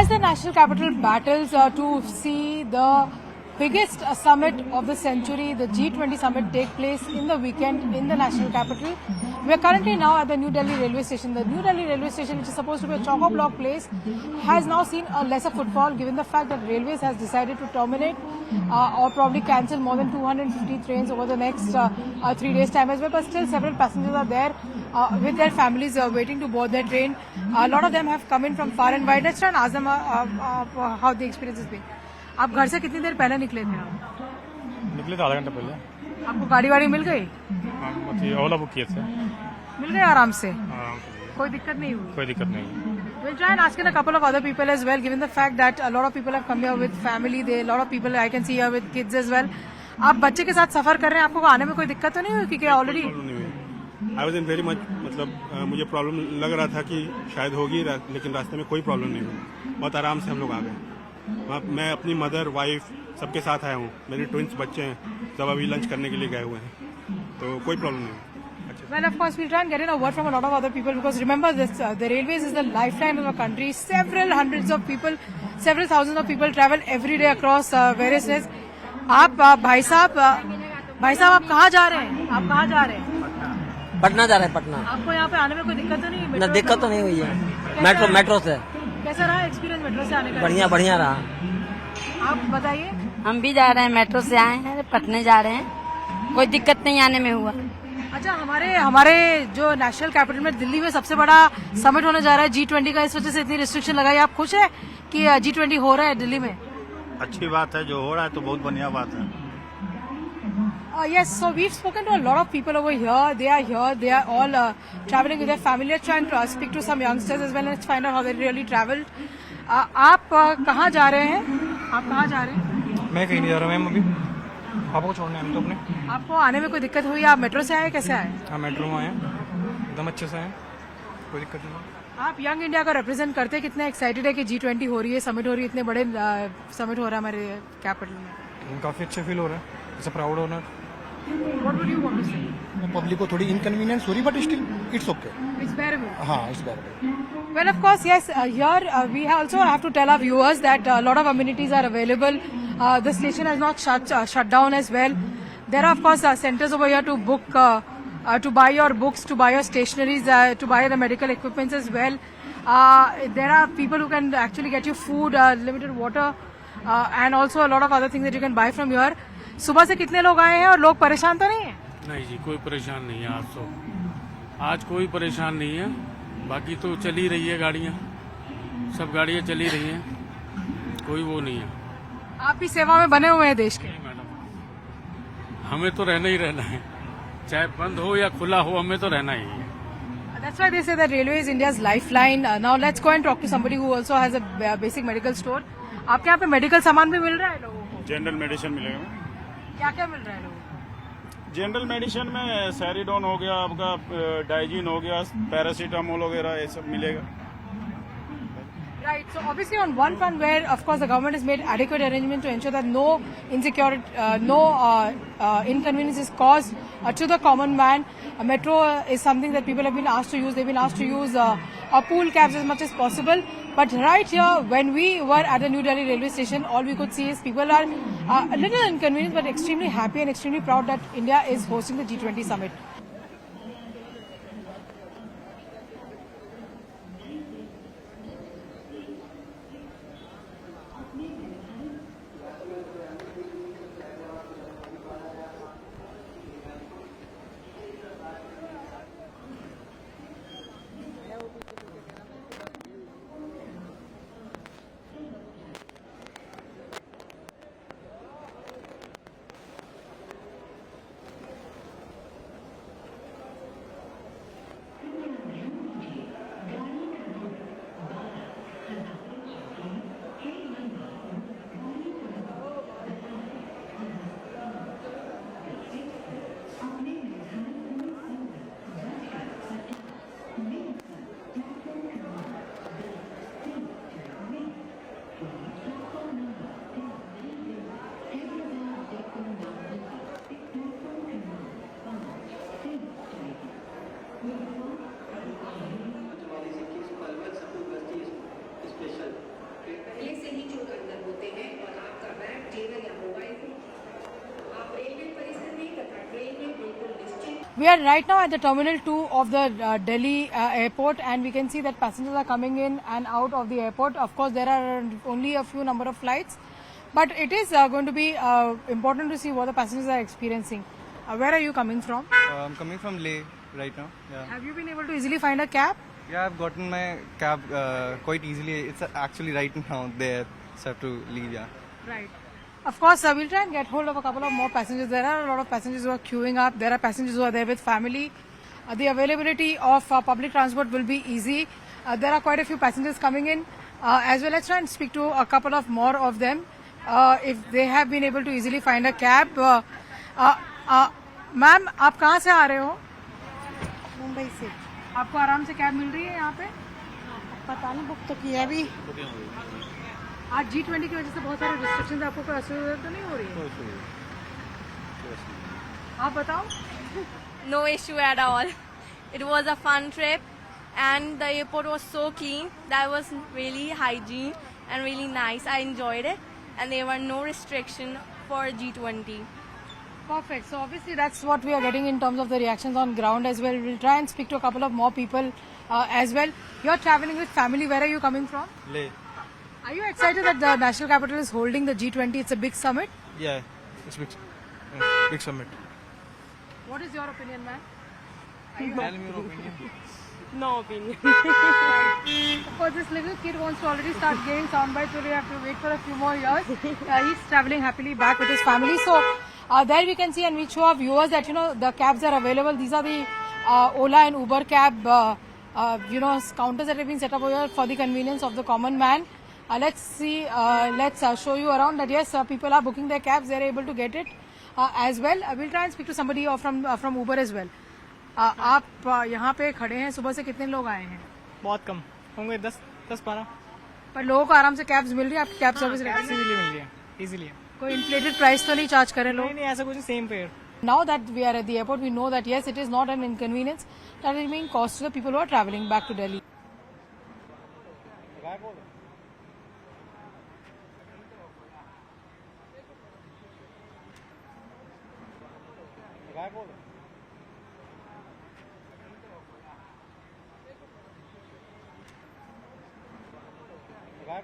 As the national capital battles to see the biggest summit of the century, the G20 summit, take place in the weekend in the national capital. We are currently now at the New Delhi railway station. The New Delhi railway station, which is supposed to be a chock-a-block place, has now seen a lesser footfall given the fact that Railways has decided to terminate or probably cancel more than 250 trains over the next 3 days' time as well. But still, several passengers are there with their families waiting to board their train. A lot of them have come in from far and wide. Let's try and ask them how the experience has been. आप घर से कितनी देर पहले निकले थे? निकले थे आधा घंटा पहले। आपको गाड़ी वाड़ी मिल गई? ओला बुक किए थे। मिल गए आराम से? कोई दिक्कत नहीं हुई? कोई दिक्कत नहीं। We'll try and ask in a couple of other people as well, given the fact that a lot of people have come here with family. There, a lot of people I can see here with kids as well. आप बच्चे के साथ सफर कर रहे हैं, आपको आने में कोई दिक्कत तो नहीं हुई क्योंकि already I was in very much मतलब मुझे प्रॉब्लम लग रहा था कि शायद होगी, लेकिन रास्ते में कोई प्रॉब्लम नहीं हुई। बहुत आराम से हम लोग आ गए। मैं अपनी मदर, वाइफ सबके साथ आया हूँ। मेरे ट्विंस बच्चे हैं, सब अभी लंच करने के लिए गए हुए हैं, तो कोई प्रॉब्लम नहीं है। Well, of course, we'll try and get in a word from a lot of other people because remember this, the railways is the lifeline of the country. Several hundreds of people, several thousands of people travel every day across various ways. आप भाई साहब आप कहाँ जा रहे हैं? आप कहाँ जा रहे हैं? पटना जा रहे हैं, पटना। आपको यहाँ पे आने में कोई दिक्कत तो नहीं है? ना दिक्कत तो नहीं हुई है। मेट्रो से। कैसा रहा एक्सपीरियंस मेट्रो से आने का? बढ़िया रहा। आप बताइए। हम भी जा रहे हैं, मेट्रो से आए हैं, पटने जा रहे हैं, कोई दिक्कत नहीं आने में हुआ। अच्छा, हमारे जो नेशनल कैपिटल में दिल्ली में सबसे बड़ा समिट होने जा रहा है G20 का, इस वजह से इतनी रिस्ट्रिक्शन लगाई। आप खुश है कि G20 हो रहा है दिल्ली में? अच्छी बात है, जो हो रहा है तो बहुत बढ़िया बात है। Yes, so we've spoken to a lot of people over here. They are all traveling with their family. Let's try and speak to some youngsters as well and let's find out how they really traveled. आप कहाँ जा रहे हैं? आप कहाँ जा रहे हैं? मैं कहीं नहीं जा रहा मैम, अभी पापा को छोड़ने हम तो अपने। आपको आने में कोई दिक्कत हुई? आप मेट्रो से आए, कैसे आए? हाँ, मेट्रो में आए, एकदम अच्छे से आए, कोई दिक्कत नहीं। आप यंग इंडिया का रिप्रेजेंट करते हैं, कितने एक्साइटेड है कि G20 हो रही है, समिट हो रही है, इतने बड़े समिट हो रहा है हमारे कैपिटल में? काफी अच्छा फील हो रहा है, it's a proud honour. What would you want to say? Public को थोड़ी इनकन्वीनियंस हो रही, but still it's okay. It's bearable. हाँ, it's bearable. Well, of course, yes. Here we also have to tell our viewers that a lot of amenities are available. The station has not shut down as well. There are, of course, centers over here to book, to buy your books, to buy your stationeries, to buy the medical equipments as well. There are people who can actually get you food, limited water, and also a lot of other things that you can buy from here. सुबह से कितने लोग आए हैं और लोग परेशान तो नहीं है? नहीं जी, कोई परेशान नहीं है आज तो। आज कोई परेशान नहीं है, बाकी तो चल ही रही है गाड़ियाँ, सब गाड़ियाँ चली रही हैं, कोई वो नहीं है। आप भी सेवा में बने हुए हैं देश के? मैडम, हमें तो रहना ही रहना है, चाहे बंद हो या खुला हो, हमें तो रहना ही है। That's why they say that railway is India's lifeline. Now let's go and talk to somebody who also has a basic medical store. आपके यहाँ पे मेडिकल सामान भी मिल रहा है लोगों को? जनरल मेडिसिन मिलेगा। क्या क्या मिल रहा है लोगों को? जनरल मेडिसिन में सैरिडोन हो गया, आपका डाइजीन हो गया, पैरासीटामोल वगैरह ये सब मिलेगा। Right. So obviously on one front where of course the government has made adequate arrangement to ensure that no insecurity, no inconvenience is caused to the common man. Metro is something that people have been asked to use. They've been asked to use pool cabs as much as possible. But right here, when we were at the New Delhi railway station, all we could see is people are a little inconvenienced but extremely happy and extremely proud that India is hosting the G20 summit. We are right now at the Terminal 2 of the Delhi airport, and we can see that passengers are coming in and out of the airport. Of course, there are only a few number of flights, but it is going to be important to see what the passengers are experiencing. Where are you coming from? I'm coming from Leh right now. Yeah. Have you been able to easily find a cab? Yeah, I've gotten my cab quite easily. It's actually right now there, so I have to leave. Yeah. Right. Of course, we'll try and get hold of a couple of more passengers. There are a lot of passengers who are queuing up. There are passengers who are there with family. The availability of public transport will be easy. There are quite a few passengers coming in as well. Let's try and speak to a couple of more of them if they have been able to easily find a cab. Ma'am, आप कहाँ से आ रहे हो? मुंबई से। आपको आराम से cab मिल रही है यहाँ पे? पता नहीं, बुक तो किया अभी। आज G20 की वजह से बहुत सारे रिस्ट्रिक्शंस, आपको कोई असुविधा तो नहीं हो रही है? आप बताओ। No issue at all. It was a fun trip and the airport was so clean. That was really hygiene and really nice. I enjoyed it and there were no restriction for G20. Perfect. So obviously that's what we are getting in terms of the reactions on ground as well. We'll try and speak to a couple of more people as well. You're traveling with family. Where are you coming from? Leh. Are you excited that the national capital is holding the G20? It's a big summit. Yeah, it's big summit. What is your opinion, man? Tell me your opinion. No opinion. Of course, this little kid wants to already start getting sound bites, so we have to wait for a few more years. He's traveling happily back with his family. So there we can see, and we show our viewers that the cabs are available. These are the Ola and Uber cab counters that have been set up over here for the convenience of the common man. Let's see. Let's show you around that. Yes, people are booking their cabs. They're able to get it as well. We'll try and speak to somebody from Uber as well. आप यहाँ पे खड़े हैं, सुबह से कितने लोग आए हैं? बहुत कम होंगे, 10-12। पर लोगों को आराम से कैब्स मिल रही है? आपकी कैब सर्विस इजीली मिल रही है, इजीली। कोई इन्फ्लेटेड प्राइस तो नहीं चार्ज करें लोग? नहीं, ऐसा कुछ, same fair. Now that we are at the airport, we know that yes, it is not an inconvenience that is being caused to the people who are traveling back to Delhi. Guy